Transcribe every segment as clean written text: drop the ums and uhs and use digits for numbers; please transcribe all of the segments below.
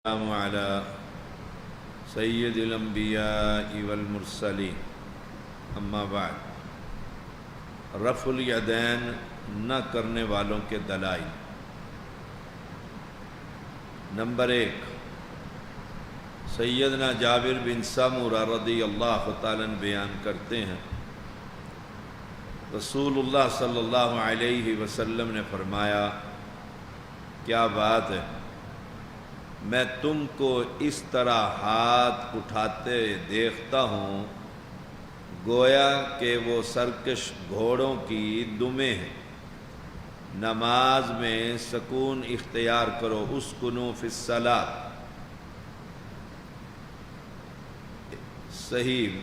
السلام على سید الانبیاء والمرسلین اما بعد رفع الیدین نہ کرنے والوں کے دلائل۔ نمبر 1، سیدنا جابر بن سمرہ رضی اللہ تعالیٰ عنہ بیان کرتے ہیں رسول اللہ صلی اللہ علیہ وسلم نے فرمایا، کیا بات ہے، میں تم کو اس طرح ہاتھ اٹھاتے دیکھتا ہوں گویا کہ وہ سرکش گھوڑوں کی دمیں ہیں۔ نماز میں سکون اختیار کرو، اسکنوا فی الصلاۃ۔ صحیح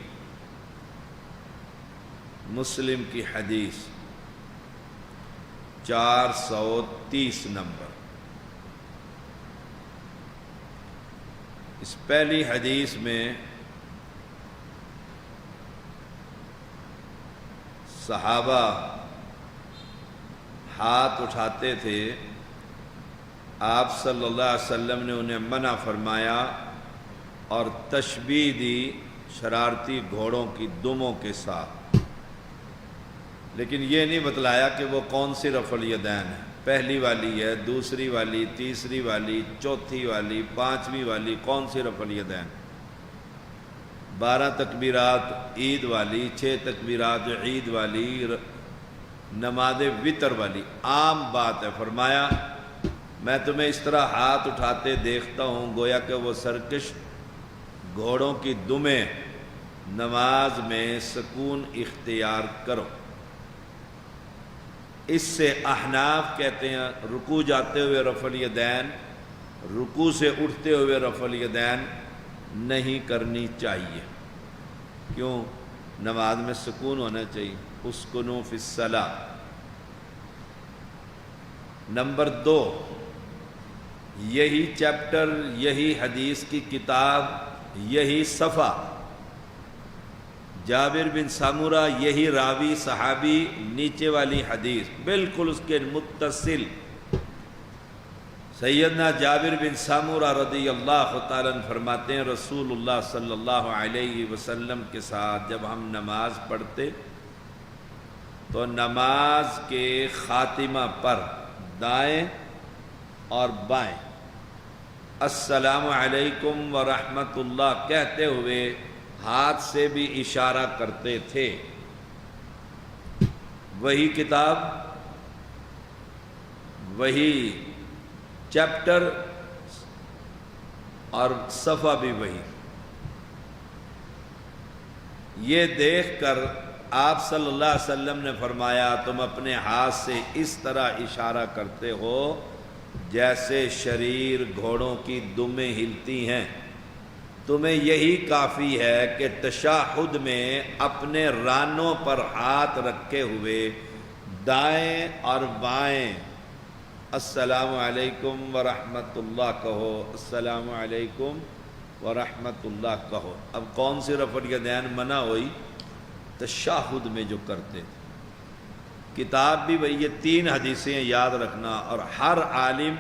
مسلم کی حدیث 430 نمبر۔ اس پہلی حدیث میں صحابہ ہاتھ اٹھاتے تھے، آپ صلی اللہ علیہ وسلم نے انہیں منع فرمایا اور تشبیہ دی شرارتی گھوڑوں کی دموں کے ساتھ، لیکن یہ نہیں بتلایا کہ وہ کون سی رفع الیدین ہے، پہلی والی ہے، دوسری والی، تیسری والی، چوتھی والی، پانچویں والی، کون سی رفع الیدین؟ 12 تکبیرات عید والی، 6 تکبیرات عید والی، نماز وتر والی، عام بات ہے۔ فرمایا میں تمہیں اس طرح ہاتھ اٹھاتے دیکھتا ہوں گویا کہ وہ سرکش گھوڑوں کی دمیں، نماز میں سکون اختیار کرو۔ اس سے احناف کہتے ہیں رکوع جاتے ہوئے رفع الیدین، رکوع سے اٹھتے ہوئے رفع الیدین نہیں کرنی چاہیے۔ کیوں؟ نماز میں سکون ہونا چاہیے، اسکنوا فی الصلاۃ۔ نمبر 2، یہی چیپٹر، یہی حدیث کی کتاب، یہی صفحہ، جابر بن سمرہ یہی راوی صحابی، نیچے والی حدیث بالکل اس کے متصل، سیدنا جابر بن سمرہ رضی اللہ تعالیٰ عنہ فرماتے ہیں رسول اللہ صلی اللہ علیہ وسلم کے ساتھ جب ہم نماز پڑھتے تو نماز کے خاتمہ پر دائیں اور بائیں السلام علیکم ورحمۃ اللہ کہتے ہوئے ہاتھ سے بھی اشارہ کرتے تھے۔ وہی کتاب، وہی چیپٹر اور صفحہ بھی وہی۔ یہ دیکھ کر آپ صلی اللہ علیہ وسلم نے فرمایا تم اپنے ہاتھ سے اس طرح اشارہ کرتے ہو جیسے شریر گھوڑوں کی دمیں ہلتی ہیں۔ تمہیں یہی کافی ہے کہ تشہد میں اپنے رانوں پر ہاتھ رکھے ہوئے دائیں اور بائیں السلام علیکم ورحمۃ اللہ کہو، السلام علیکم ورحمۃ اللہ کہو۔ اب کون سی رفع الیدین منع ہوئی؟ تشہد میں جو کرتے تھے۔ کتاب بھی وہی، یہ 3 حدیثیں یاد رکھنا، اور ہر عالم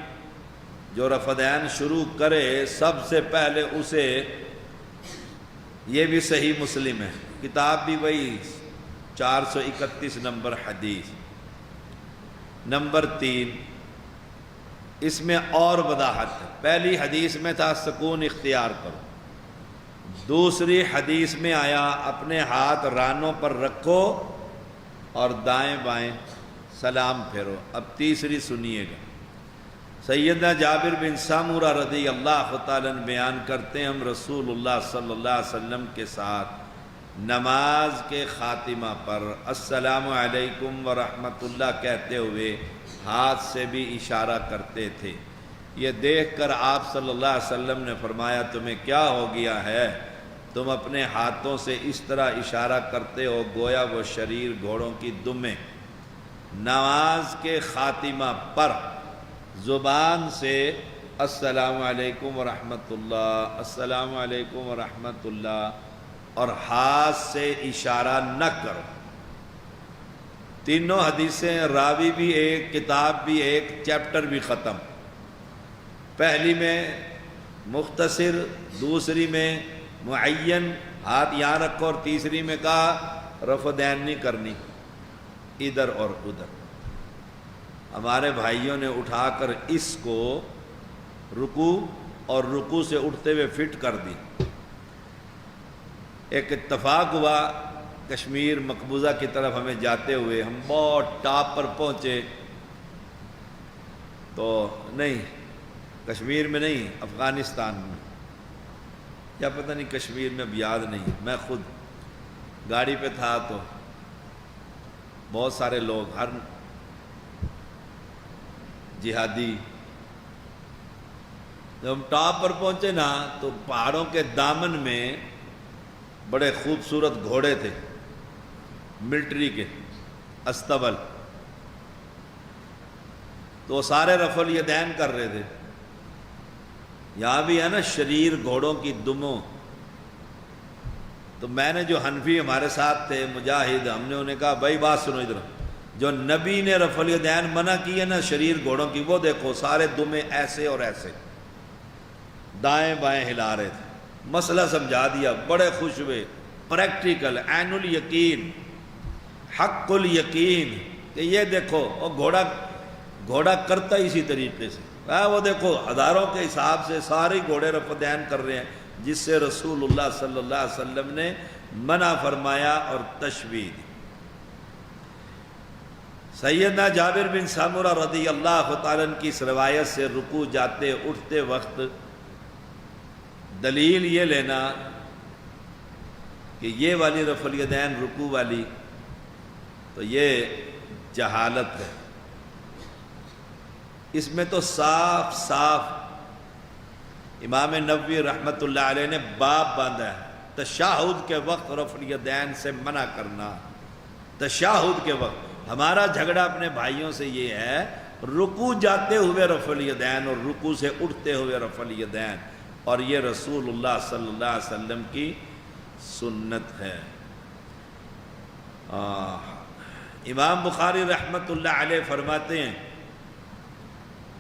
جو رفع الیدین شروع کرے سب سے پہلے اسے، یہ بھی صحیح مسلم ہے، کتاب بھی وہی 431 نمبر حدیث۔ نمبر 3، اس میں اور وضاحت ہے۔ پہلی حدیث میں تھا سکون اختیار کرو، دوسری حدیث میں آیا اپنے ہاتھ رانوں پر رکھو اور دائیں بائیں سلام پھیرو۔ اب تیسری سنیے گا۔ سیدنا جابر بن سمرہ رضی اللہ تعالیٰ عنہ بیان کرتے ہیں ہم رسول اللہ صلی اللہ علیہ وسلم کے ساتھ نماز کے خاتمہ پر السلام علیکم ورحمۃ اللہ کہتے ہوئے ہاتھ سے بھی اشارہ کرتے تھے۔ یہ دیکھ کر آپ صلی اللہ علیہ وسلم نے فرمایا تمہیں کیا ہو گیا ہے، تم اپنے ہاتھوں سے اس طرح اشارہ کرتے ہو گویا وہ شریر گھوڑوں کی دمیں۔ نماز کے خاتمہ پر زبان سے السلام علیکم ورحمۃ اللہ، السلام علیکم ورحمۃ اللہ، اور ہاتھ سے اشارہ نہ کرو۔ تینوں حدیثیں، راوی بھی ایک، کتاب بھی ایک، چیپٹر بھی ختم۔ پہلی میں مختصر، دوسری میں معین ہاتھ یہاں رکھو، اور تیسری میں کہا رفع دین نہیں کرنی ادھر اور ادھر۔ ہمارے بھائیوں نے اٹھا کر اس کو رکوع اور رکوع سے اٹھتے ہوئے فٹ کر دی۔ ایک اتفاق ہوا کشمیر مقبوضہ کی طرف ہمیں جاتے ہوئے، ہم بہت ٹاپ پر پہنچے تو نہیں، کشمیر میں نہیں، افغانستان میں، یا پتہ نہیں کشمیر میں، اب یاد نہیں، میں خود گاڑی پہ تھا تو بہت سارے لوگ، ہر جہادی، جب ہم ٹاپ پر پہنچے نا تو پہاڑوں کے دامن میں بڑے خوبصورت گھوڑے تھے ملٹری کے، استبل، تو وہ سارے رفع الیدین کر رہے تھے۔ یہاں بھی ہے نا شریر گھوڑوں کی دموں، تو میں نے جو حنفی ہمارے ساتھ تھے مجاہد، ہم نے انہیں کہا بھائی بات سنو ادھر، جو نبی نے رفع الیدین منع کی ہے نا شریر گھوڑوں کی، وہ دیکھو سارے دمیں ایسے اور ایسے دائیں بائیں ہلا رہے تھے۔ مسئلہ سمجھا دیا، بڑے خوش ہوئے، پریکٹیکل، عین الیقین، حق الیقین، کہ یہ دیکھو، اور گھوڑا کرتا اسی طریقے سے، وہ دیکھو ہزاروں کے حساب سے سارے گھوڑے رفع دین کر رہے ہیں، جس سے رسول اللہ صلی اللہ علیہ وسلم نے منع فرمایا اور تشبیہ دی۔ سیدنا جابر بن سمرہ رضی اللہ تعالیٰ عنہ کی اس روایت سے رکوع جاتے اٹھتے وقت دلیل یہ لینا کہ یہ والی رفع الیدین رکوع والی، تو یہ جہالت ہے۔ اس میں تو صاف صاف امام نووی رحمۃ اللہ علیہ نے باب باندھا ہے، تشہد کے وقت رفع الیدین سے منع کرنا۔ تشہد کے وقت ہمارا جھگڑا اپنے بھائیوں سے یہ ہے، رکوع جاتے ہوئے رفع الیدین اور رکوع سے اٹھتے ہوئے رفع الیدین، اور یہ رسول اللہ صلی اللہ علیہ وسلم کی سنت ہے۔ امام بخاری رحمۃ اللہ علیہ فرماتے ہیں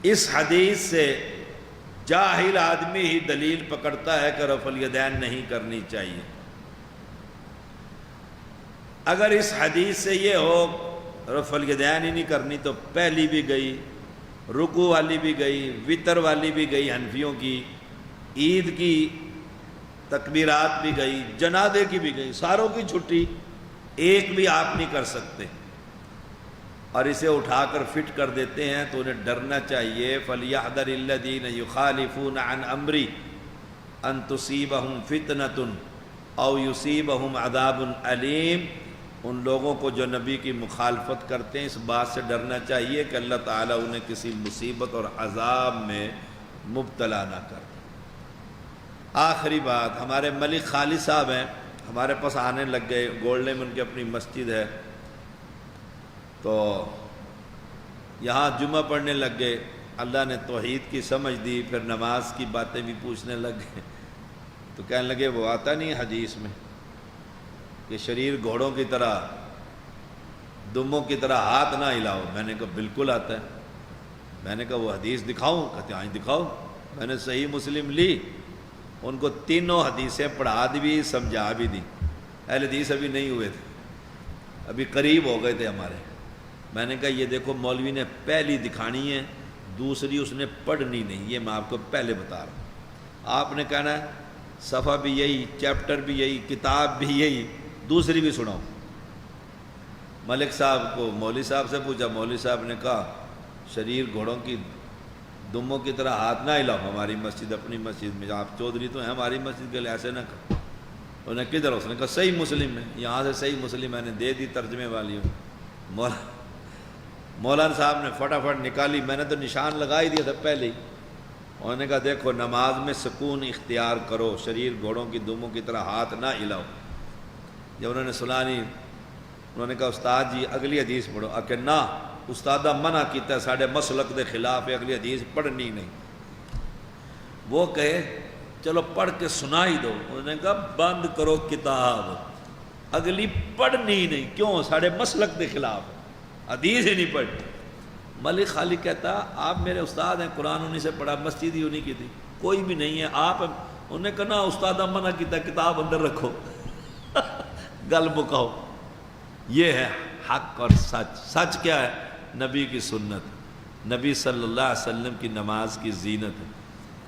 اس حدیث سے جاہل آدمی ہی دلیل پکڑتا ہے کہ رفع الیدین نہیں کرنی چاہیے۔ اگر اس حدیث سے یہ ہو رفع الیدین ہی نہیں کرنی تو پہلی بھی گئی، رکوع والی بھی گئی، وتر والی بھی گئی حنفیوں کی، عید کی تکبیرات بھی گئی، جنازے کی بھی گئی، ساروں کی چھٹی، ایک بھی آپ نہیں کر سکتے، اور اسے اٹھا کر فٹ کر دیتے ہیں تو انہیں ڈرنا چاہیے۔ فَلْيَحْذَرِ الَّذِينَ يُخَالِفُونَ عَنْ أَمْرِهِ أَن تُصِيبَهُمْ فِتْنَةٌ أَوْ يُصِيبَهُمْ عَذَابٌ أَلِيمٌ۔ ان لوگوں کو جو نبی کی مخالفت کرتے ہیں اس بات سے ڈرنا چاہیے کہ اللہ تعالیٰ انہیں کسی مصیبت اور عذاب میں مبتلا نہ کر۔ آخری بات، ہمارے ملک خالد صاحب ہیں، ہمارے پاس آنے لگ گئے، گولڈے میں ان کی اپنی مسجد ہے، تو یہاں جمعہ پڑھنے لگ گئے، اللہ نے توحید کی سمجھ دی، پھر نماز کی باتیں بھی پوچھنے لگ گئے، تو کہنے لگے وہ آتا نہیں حدیث میں کہ شریر گھوڑوں کی طرح، دموں کی طرح ہاتھ نہ ہلاؤ؟ میں نے کہا بالکل آتا ہے۔ میں نے کہا وہ حدیث دکھاؤں؟ کہتے ہیں دکھاؤ۔ میں نے صحیح مسلم لی، ان کو تینوں حدیثیں پڑھا دی، سمجھا بھی دی۔ اہل حدیث ابھی نہیں ہوئے تھے، ابھی قریب ہو گئے تھے ہمارے۔ میں نے کہا یہ دیکھو مولوی نے پہلی دکھانی ہے، دوسری اس نے پڑھنی نہیں، یہ میں آپ کو پہلے بتا رہا ہوں۔ آپ نے کہنا ہے صفحہ بھی یہی، چیپٹر بھی یہی، کتاب بھی یہی، دوسری بھی سناؤ۔ ملک صاحب کو مولوی صاحب سے پوچھا، مولوی صاحب نے کہا شریر گھوڑوں کی دموں کی طرح ہاتھ نہ ہلاؤ، ہماری مسجد اپنی مسجد میں، آپ چودھری تو ہیں، ہماری مسجد کے لیے ایسے نہ کرو۔ انہوں نے کدھر؟ اس نے کہا صحیح مسلم میں، یہاں سے صحیح مسلم میں نے دے دی ترجمے والی ہوں۔ مولانا صاحب نے فٹافٹ نکالی، میں نے تو نشان لگا ہی دیا تھا پہلے ہی۔ انہوں نے کہا دیکھو نماز میں سکون اختیار کرو، شریر گھوڑوں کی دموں کی طرح ہاتھ نہ ہلاؤ۔ جب انہوں نے سنانی، انہوں نے کہا استاد جی اگلی حدیث پڑھو۔ کہ نہ استادہ منع کیتا ہے، ساڑھے مسلک دے خلاف ہے، اگلی حدیث پڑھنی نہیں۔ وہ کہے چلو پڑھ کے سنا ہی دو۔ انہوں نے کہا بند کرو کتاب، اگلی پڑھنی نہیں۔ کیوں؟ ساڑھے مسلک دے خلاف ہے، حدیث ہی نہیں پڑھ۔ ملک خالد کہتا آپ میرے استاد ہیں، قرآن انہی سے پڑھا، مسجد ہی انہی کی تھی۔ کوئی بھی نہیں ہے. آپ انہوں نے کہا نا استاد منع کیتا کتاب اندر رکھو گل مکاؤ. یہ ہے حق اور سچ. سچ کیا ہے؟ نبی کی سنت، نبی صلی اللہ علیہ وسلم کی نماز کی زینت ہے.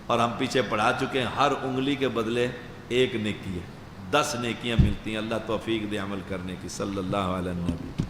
اور ہم پیچھے پڑھا چکے ہیں ہر انگلی کے بدلے ایک نیکی ہے، 10 نیکیاں ملتی ہیں. اللہ توفیق دے عمل کرنے کی. صلی اللہ علیہ وسلم.